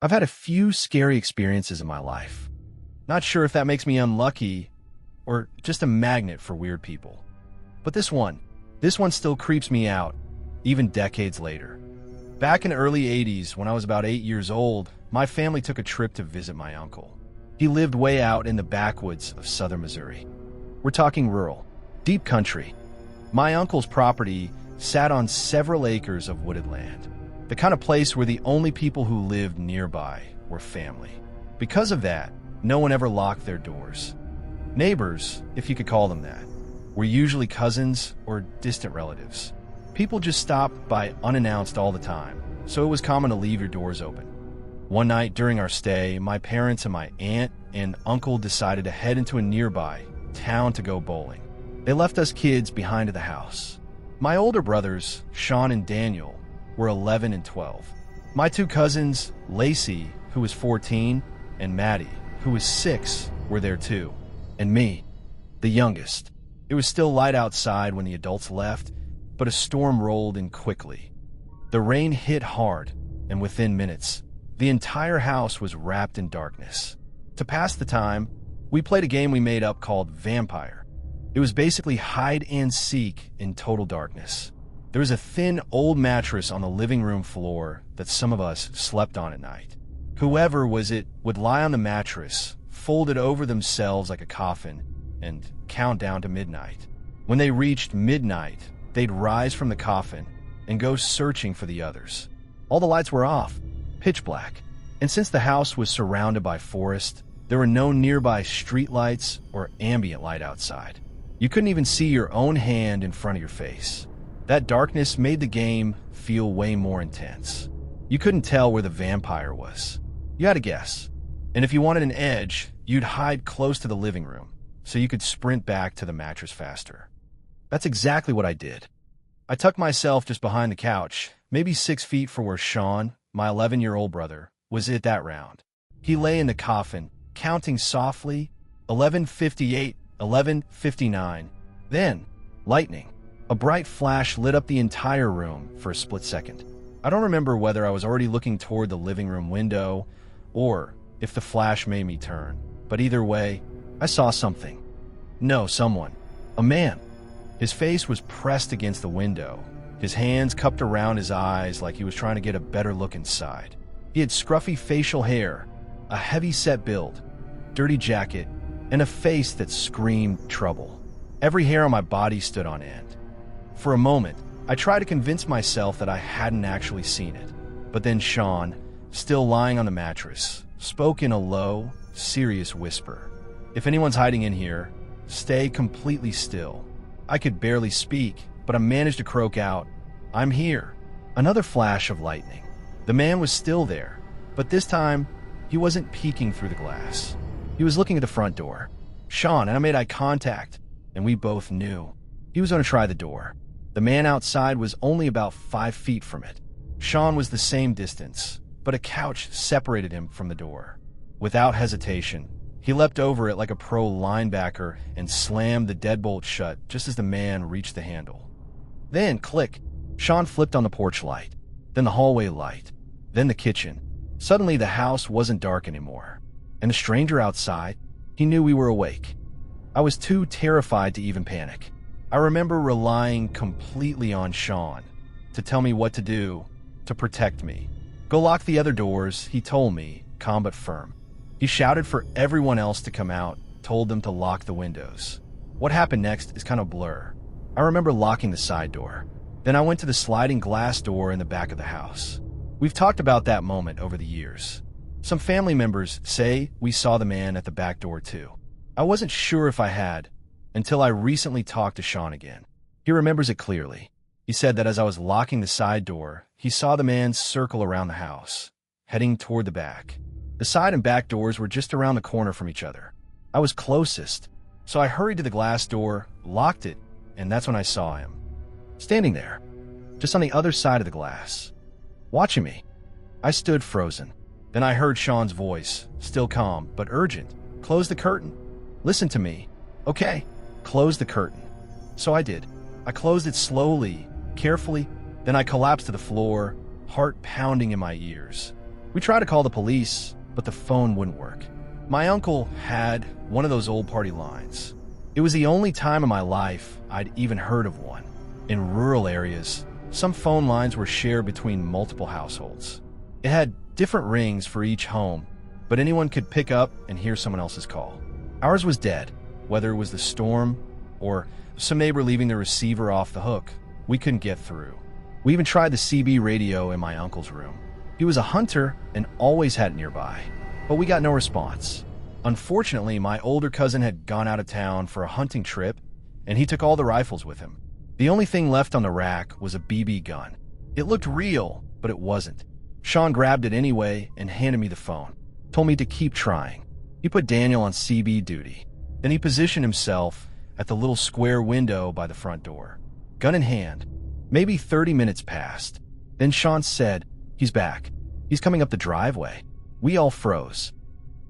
I've had a few scary experiences in my life. Not sure if that makes me unlucky or just a magnet for weird people. But this one still creeps me out, even decades later. Back in the early 80s, when I was about 8 years old, my family took a trip to visit my uncle. He lived way out in the backwoods of southern Missouri. We're talking rural, deep country. My uncle's property sat on several acres of wooded land, the kind of place where the only people who lived nearby were family. Because of that, no one ever locked their doors. Neighbors, if you could call them that, were usually cousins or distant relatives. People just stopped by unannounced all the time, so it was common to leave your doors open. One night during our stay, my parents and my aunt and uncle decided to head into a nearby town to go bowling. They left us kids behind at the house. My older brothers, Sean and Daniel, were 11 and 12. My two cousins, Lacey, who was 14, and Maddie, who was 6, were there too. And me, the youngest. It was still light outside when the adults left, but a storm rolled in quickly. The rain hit hard, and within minutes, the entire house was wrapped in darkness. To pass the time, we played a game we made up called Vampire. It was basically hide and seek in total darkness. There was a thin old mattress on the living room floor that some of us slept on at night. Whoever was it would lie on the mattress, folded over themselves like a coffin, and count down to midnight. When they reached midnight, they'd rise from the coffin and go searching for the others. All the lights were off, pitch black, and since the house was surrounded by forest, there were no nearby street lights or ambient light outside. You couldn't even see your own hand in front of your face. That darkness made the game feel way more intense. You couldn't tell where the vampire was. You had to guess. And if you wanted an edge, you'd hide close to the living room, so you could sprint back to the mattress faster. That's exactly what I did. I tucked myself just behind the couch, maybe 6 feet from where Sean, my 11-year-old brother, was at that round. He lay in the coffin, counting softly, 11:58, 11:59. Then, lightning. A bright flash lit up the entire room for a split second. I don't remember whether I was already looking toward the living room window or if the flash made me turn, but either way, I saw something. No, someone. A man. His face was pressed against the window, his hands cupped around his eyes like he was trying to get a better look inside. He had scruffy facial hair, a heavy-set build, dirty jacket, and a face that screamed trouble. Every hair on my body stood on end. For a moment, I tried to convince myself that I hadn't actually seen it. But then Sean, still lying on the mattress, spoke in a low, serious whisper. "If anyone's hiding in here, stay completely still." I could barely speak, but I managed to croak out, "I'm here." Another flash of lightning. The man was still there, but this time, he wasn't peeking through the glass. He was looking at the front door. Sean and I made eye contact, and we both knew he was going to try the door. The man outside was only about 5 feet from it. Sean was the same distance, but a couch separated him from the door. Without hesitation, he leapt over it like a pro linebacker and slammed the deadbolt shut just as the man reached the handle. Then, click, Sean flipped on the porch light, then the hallway light, then the kitchen. Suddenly, the house wasn't dark anymore, and the stranger outside, he knew we were awake. I was too terrified to even panic. I remember relying completely on Sean to tell me what to do to protect me. "Go lock the other doors," he told me, calm but firm. He shouted for everyone else to come out, told them to lock the windows. What happened next is kind of blur. I remember locking the side door. Then I went to the sliding glass door in the back of the house. We've talked about that moment over the years. Some family members say we saw the man at the back door too. I wasn't sure if I had, until I recently talked to Sean again. He remembers it clearly. He said that as I was locking the side door, he saw the man circle around the house, heading toward the back. The side and back doors were just around the corner from each other. I was closest, so I hurried to the glass door, locked it, and that's when I saw him. Standing there, just on the other side of the glass, watching me. I stood frozen. Then I heard Sean's voice, still calm but urgent. "Close the curtain. Listen to me. Okay, close the curtain." So I did. I closed it slowly, carefully, then I collapsed to the floor, heart pounding in my ears. We tried to call the police, but the phone wouldn't work. My uncle had one of those old party lines. It was the only time in my life I'd even heard of one. In rural areas, some phone lines were shared between multiple households. It had different rings for each home, but anyone could pick up and hear someone else's call. Ours was dead, whether it was the storm or some neighbor leaving the receiver off the hook. We couldn't get through. We even tried the CB radio in my uncle's room. He was a hunter and always had it nearby, but we got no response. Unfortunately, my older cousin had gone out of town for a hunting trip, and he took all the rifles with him. The only thing left on the rack was a BB gun. It looked real, but it wasn't. Sean grabbed it anyway and handed me the phone, told me to keep trying. He put Daniel on CB duty. Then he positioned himself at the little square window by the front door, gun in hand. Maybe 30 minutes passed. Then Sean said, "He's back. He's coming up the driveway." We all froze.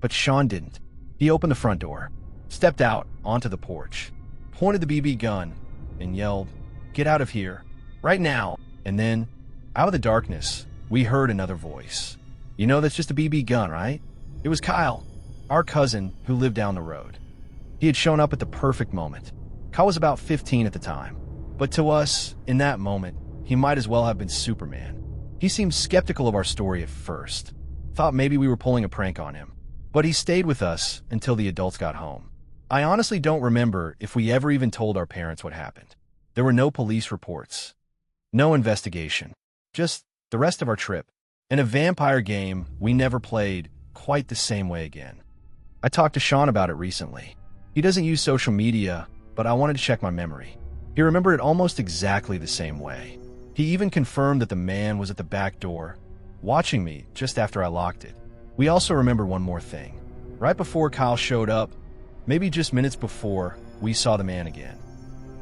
But Sean didn't. He opened the front door, stepped out onto the porch, pointed the BB gun, and yelled, "Get out of here, right now." And then, out of the darkness, we heard another voice. "You know that's just a BB gun, right?" It was Kyle, our cousin who lived down the road. He had shown up at the perfect moment. Kyle was about 15 at the time, but to us, in that moment, he might as well have been Superman. He seemed skeptical of our story at first, thought maybe we were pulling a prank on him, but he stayed with us until the adults got home. I honestly don't remember if we ever even told our parents what happened. There were no police reports, no investigation, just the rest of our trip, and a vampire game we never played quite the same way again. I talked to Sean about it recently. He doesn't use social media, but I wanted to check my memory. He remembered it almost exactly the same way. He even confirmed that the man was at the back door, watching me just after I locked it. We also remember one more thing. Right before Kyle showed up, maybe just minutes before, we saw the man again.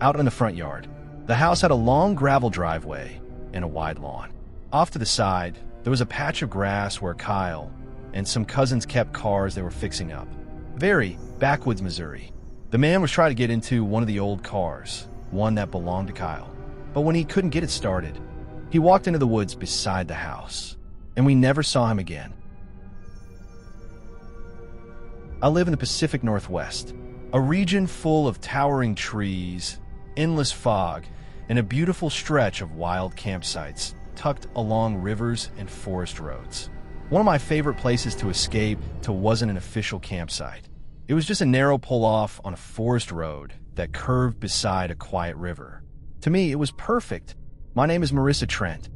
Out in the front yard. The house had a long gravel driveway and a wide lawn. Off to the side, there was a patch of grass where Kyle and some cousins kept cars they were fixing up. Very backwoods Missouri. The man was trying to get into one of the old cars, one that belonged to Kyle. But when he couldn't get it started, he walked into the woods beside the house, and we never saw him again. I live in the Pacific Northwest, a region full of towering trees, endless fog, and a beautiful stretch of wild campsites tucked along rivers and forest roads. One of my favorite places to escape to wasn't an official campsite. It was just a narrow pull-off on a forest road that curved beside a quiet river. To me, it was perfect. My name is Marissa Trent,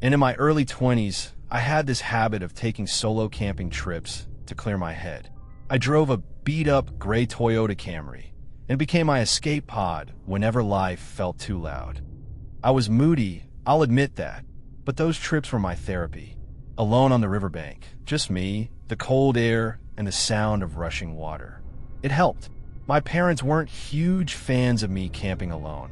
and in my early 20s, I had this habit of taking solo camping trips to clear my head. I drove a beat-up gray Toyota Camry, and it became my escape pod whenever life felt too loud. I was moody, I'll admit that, but those trips were my therapy. Alone on the riverbank, just me, the cold air, and the sound of rushing water. It helped. My parents weren't huge fans of me camping alone,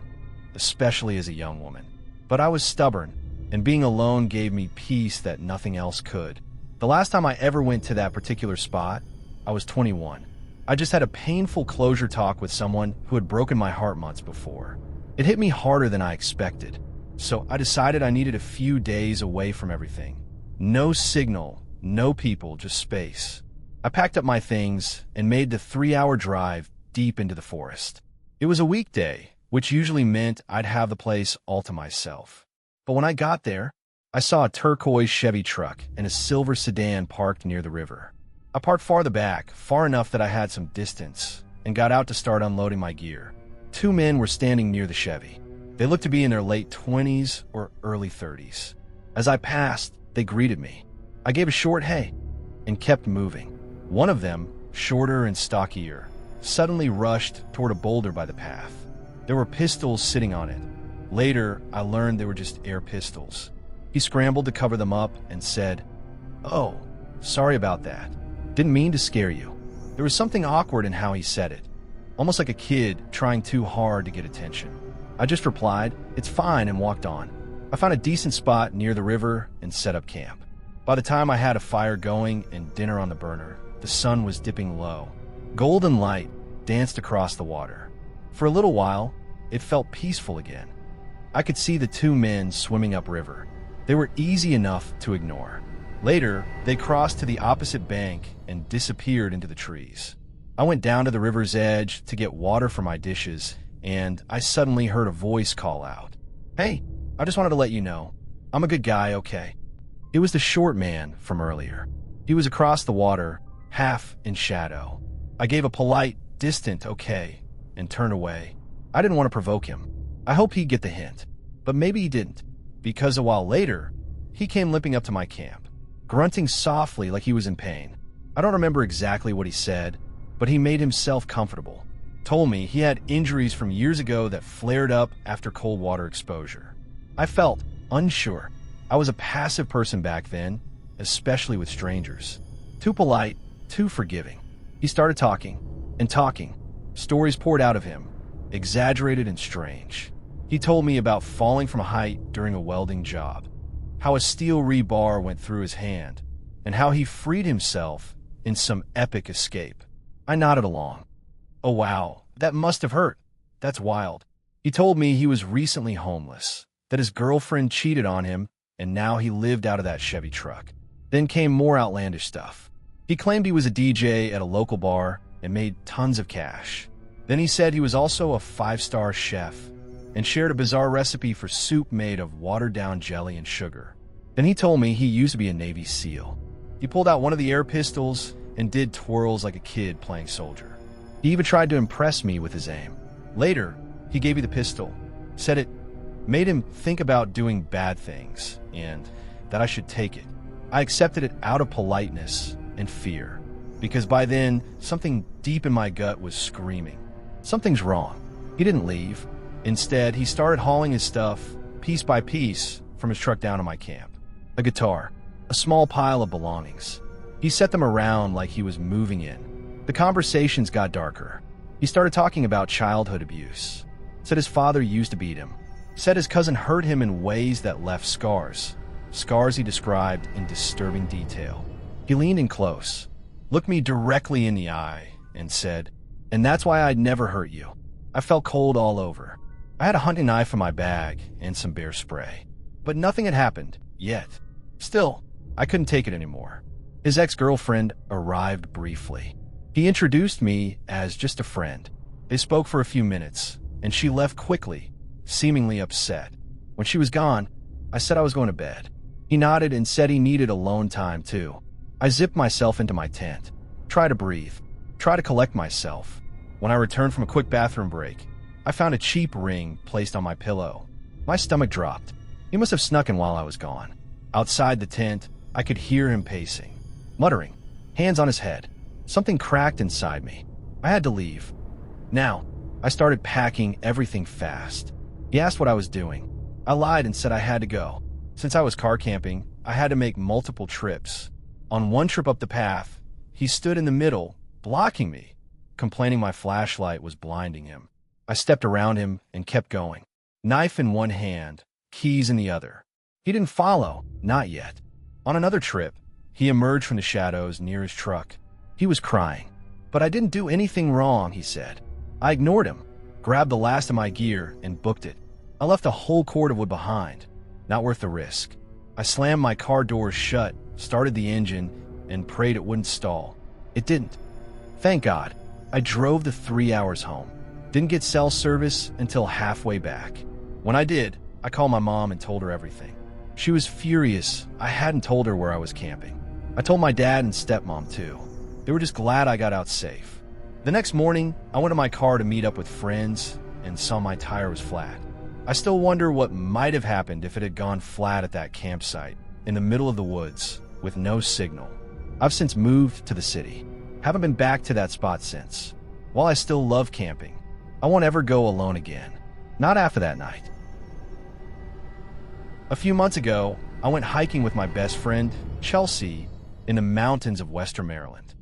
especially as a young woman. But I was stubborn, and being alone gave me peace that nothing else could. The last time I ever went to that particular spot, I was 21. I just had a painful closure talk with someone who had broken my heart months before. It hit me harder than I expected, so I decided I needed a few days away from everything. No signal, no people, just space. I packed up my things and made the 3-hour drive deep into the forest. It was a weekday, which usually meant I'd have the place all to myself. But when I got there, I saw a turquoise Chevy truck and a silver sedan parked near the river. I parked farther back, far enough that I had some distance, and got out to start unloading my gear. 2 men were standing near the Chevy. They looked to be in their late 20s or early 30s. As I passed, they greeted me. I gave a short hey and kept moving. One of them, shorter and stockier, suddenly rushed toward a boulder by the path. There were pistols sitting on it. Later, I learned they were just air pistols. He scrambled to cover them up and said, "Oh, sorry about that. Didn't mean to scare you." There was something awkward in how he said it, almost like a kid trying too hard to get attention. I just replied, "It's fine," and walked on. I found a decent spot near the river and set up camp. By the time I had a fire going and dinner on the burner, the sun was dipping low. Golden light danced across the water. For a little while, it felt peaceful again. I could see the 2 men swimming upriver. They were easy enough to ignore. Later, they crossed to the opposite bank and disappeared into the trees. I went down to the river's edge to get water for my dishes, and I suddenly heard a voice call out, "Hey, I just wanted to let you know. I'm a good guy, okay?" It was the short man from earlier. He was across the water, half in shadow. I gave a polite, distant okay and turned away. I didn't want to provoke him. I hoped he'd get the hint. But maybe he didn't, because a while later, he came limping up to my camp, grunting softly like he was in pain. I don't remember exactly what he said, but he made himself comfortable. Told me he had injuries from years ago that flared up after cold water exposure. I felt unsure. I was a passive person back then, especially with strangers. Too polite, too forgiving. He started talking and talking. Stories poured out of him, exaggerated and strange. He told me about falling from a height during a welding job, how a steel rebar went through his hand, and how he freed himself in some epic escape. I nodded along. Oh wow, that must have hurt. That's wild. He told me he was recently homeless, that his girlfriend cheated on him, and now he lived out of that Chevy truck. Then came more outlandish stuff. He claimed he was a DJ at a local bar and made tons of cash. Then he said he was also a 5-star chef and shared a bizarre recipe for soup made of watered-down jelly and sugar. Then he told me he used to be a Navy SEAL. He pulled out one of the air pistols and did twirls like a kid playing soldier. He even tried to impress me with his aim. Later, he gave me the pistol, said it made him think about doing bad things and that I should take it. I accepted it out of politeness and fear, because by then, something deep in my gut was screaming. Something's wrong. He didn't leave. Instead, he started hauling his stuff, piece by piece, from his truck down to my camp. A guitar, a small pile of belongings. He set them around like he was moving in. The conversations got darker. He started talking about childhood abuse. Said his father used to beat him. Said his cousin hurt him in ways that left scars. Scars he described in disturbing detail. He leaned in close, looked me directly in the eye, and said, "And that's why I'd never hurt you." I felt cold all over. I had a hunting knife in my bag and some bear spray. But nothing had happened, yet. Still, I couldn't take it anymore. His ex-girlfriend arrived briefly. He introduced me as just a friend. They spoke for a few minutes, and she left quickly, seemingly upset. When she was gone, I said I was going to bed. He nodded and said he needed alone time too. I zipped myself into my tent, tried to breathe, tried to collect myself. When I returned from a quick bathroom break, I found a cheap ring placed on my pillow. My stomach dropped. He must have snuck in while I was gone. Outside the tent, I could hear him pacing, muttering, hands on his head. Something cracked inside me. I had to leave. Now, I started packing everything fast. He asked what I was doing. I lied and said I had to go. Since I was car camping, I had to make multiple trips. On one trip up the path, he stood in the middle, blocking me, complaining my flashlight was blinding him. I stepped around him and kept going, knife in one hand, keys in the other. He didn't follow, not yet. On another trip, he emerged from the shadows near his truck. He was crying. "But I didn't do anything wrong," he said. I ignored him, grabbed the last of my gear, and booked it. I left a whole cord of wood behind. Not worth the risk. I slammed my car doors shut, started the engine, and prayed it wouldn't stall. It didn't. Thank God. I drove the 3 hours home. Didn't get cell service until halfway back. When I did, I called my mom and told her everything. She was furious I hadn't told her where I was camping. I told my dad and stepmom too. They were just glad I got out safe. The next morning, I went to my car to meet up with friends and saw my tire was flat. I still wonder what might have happened if it had gone flat at that campsite, in the middle of the woods, with no signal. I've since moved to the city. Haven't been back to that spot since. While I still love camping, I won't ever go alone again. Not after that night. A few months ago, I went hiking with my best friend, Chelsea, in the mountains of Western Maryland.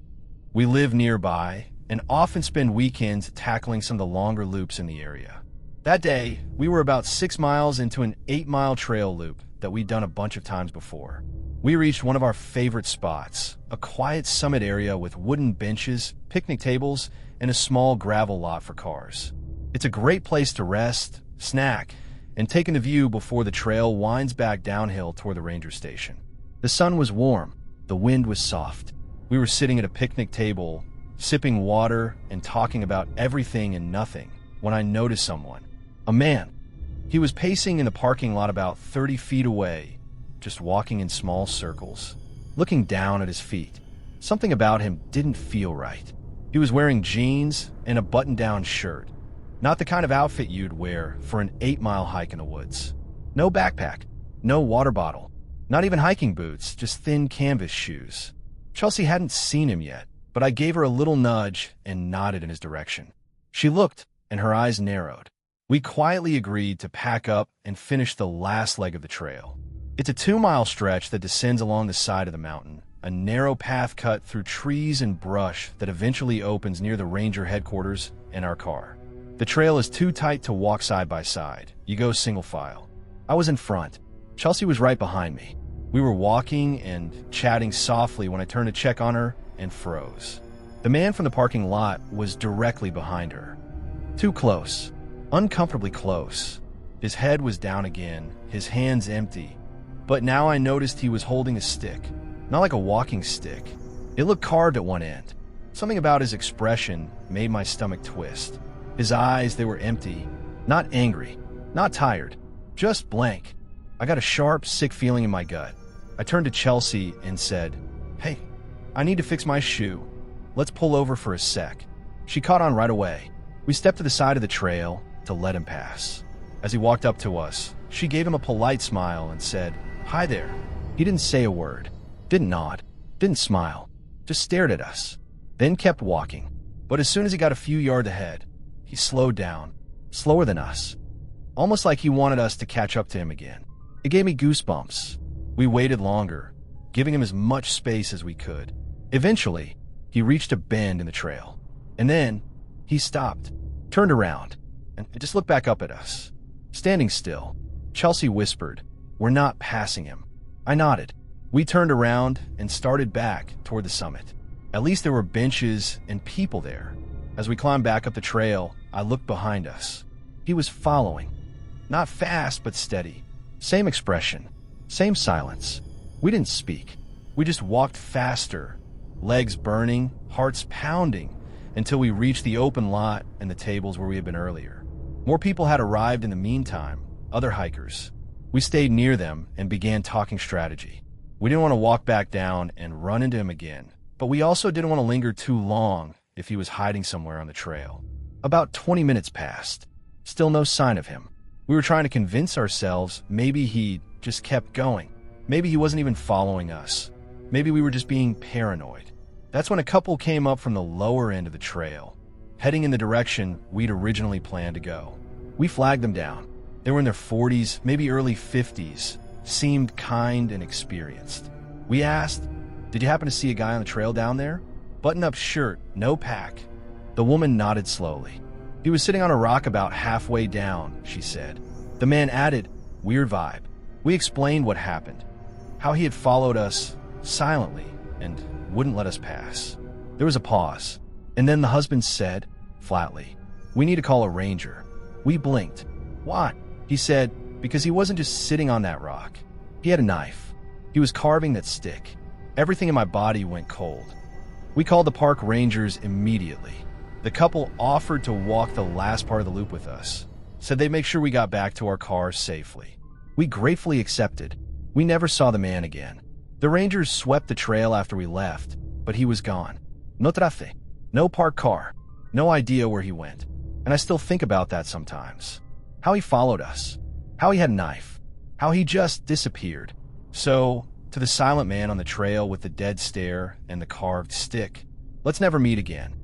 We live nearby and often spend weekends tackling some of the longer loops in the area. That day, we were about 6 miles into an 8-mile trail loop that we'd done a bunch of times before. We reached one of our favorite spots, a quiet summit area with wooden benches, picnic tables, and a small gravel lot for cars. It's a great place to rest, snack, and take in the view before the trail winds back downhill toward the ranger station. The sun was warm, the wind was soft. We were sitting at a picnic table, sipping water and talking about everything and nothing, when I noticed someone. A man. He was pacing in the parking lot about 30 feet away, just walking in small circles, looking down at his feet. Something about him didn't feel right. He was wearing jeans and a button-down shirt. Not the kind of outfit you'd wear for an 8-mile hike in the woods. No backpack, no water bottle, not even hiking boots, just thin canvas shoes. Chelsea hadn't seen him yet, but I gave her a little nudge and nodded in his direction. She looked, and her eyes narrowed. We quietly agreed to pack up and finish the last leg of the trail. It's a 2-mile stretch that descends along the side of the mountain, a narrow path cut through trees and brush that eventually opens near the ranger headquarters and our car. The trail is too tight to walk side by side. You go single file. I was in front. Chelsea was right behind me. We were walking and chatting softly when I turned to check on her and froze. The man from the parking lot was directly behind her. Too close. Uncomfortably close. His head was down again, his hands empty. But now I noticed he was holding a stick. Not like a walking stick. It looked carved at one end. Something about his expression made my stomach twist. His eyes, they were empty. Not angry. Not tired. Just blank. I got a sharp, sick feeling in my gut. I turned to Chelsea and said, "Hey, I need to fix my shoe. Let's pull over for a sec." She caught on right away. We stepped to the side of the trail to let him pass. As he walked up to us, she gave him a polite smile and said, "Hi there." He didn't say a word, didn't nod, didn't smile, just stared at us, then kept walking. But as soon as he got a few yards ahead, he slowed down, slower than us, almost like he wanted us to catch up to him again. It gave me goosebumps. We waited longer, giving him as much space as we could. Eventually, he reached a bend in the trail. And then, he stopped, turned around, and just looked back up at us. Standing still, Chelsea whispered, "We're not passing him." I nodded. We turned around and started back toward the summit. At least there were benches and people there. As we climbed back up the trail, I looked behind us. He was following. Not fast, but steady. Same expression. Same silence. We didn't speak. We just walked faster, legs burning, hearts pounding, until we reached the open lot and the tables where we had been earlier. More people had arrived in the meantime, other hikers. We stayed near them and began talking strategy. We didn't want to walk back down and run into him again, but we also didn't want to linger too long if he was hiding somewhere on the trail. About 20 minutes passed. Still no sign of him. We were trying to convince ourselves maybe he just kept going. Maybe he wasn't even following us. Maybe we were just being paranoid. That's when a couple came up from the lower end of the trail, heading in the direction we'd originally planned to go. We flagged them down. They were in their 40s, maybe early 50s, seemed kind and experienced. We asked, "Did you happen to see a guy on the trail down there? Button-up shirt, no pack." The woman nodded slowly. "He was sitting on a rock about halfway down," she said. The man added, "Weird vibe." We explained what happened, how he had followed us silently and wouldn't let us pass. There was a pause, and then the husband said, flatly, "We need to call a ranger." We blinked. "Why?" He said, "Because he wasn't just sitting on that rock. He had a knife. He was carving that stick." Everything in my body went cold. We called the park rangers immediately. The couple offered to walk the last part of the loop with us, said they'd make sure we got back to our cars safely. We gratefully accepted. We never saw the man again. The rangers swept the trail after we left, but he was gone. No trace, no parked car, no idea where he went. And I still think about that sometimes. How he followed us, how he had a knife, how he just disappeared. So, to the silent man on the trail with the dead stare and the carved stick, let's never meet again.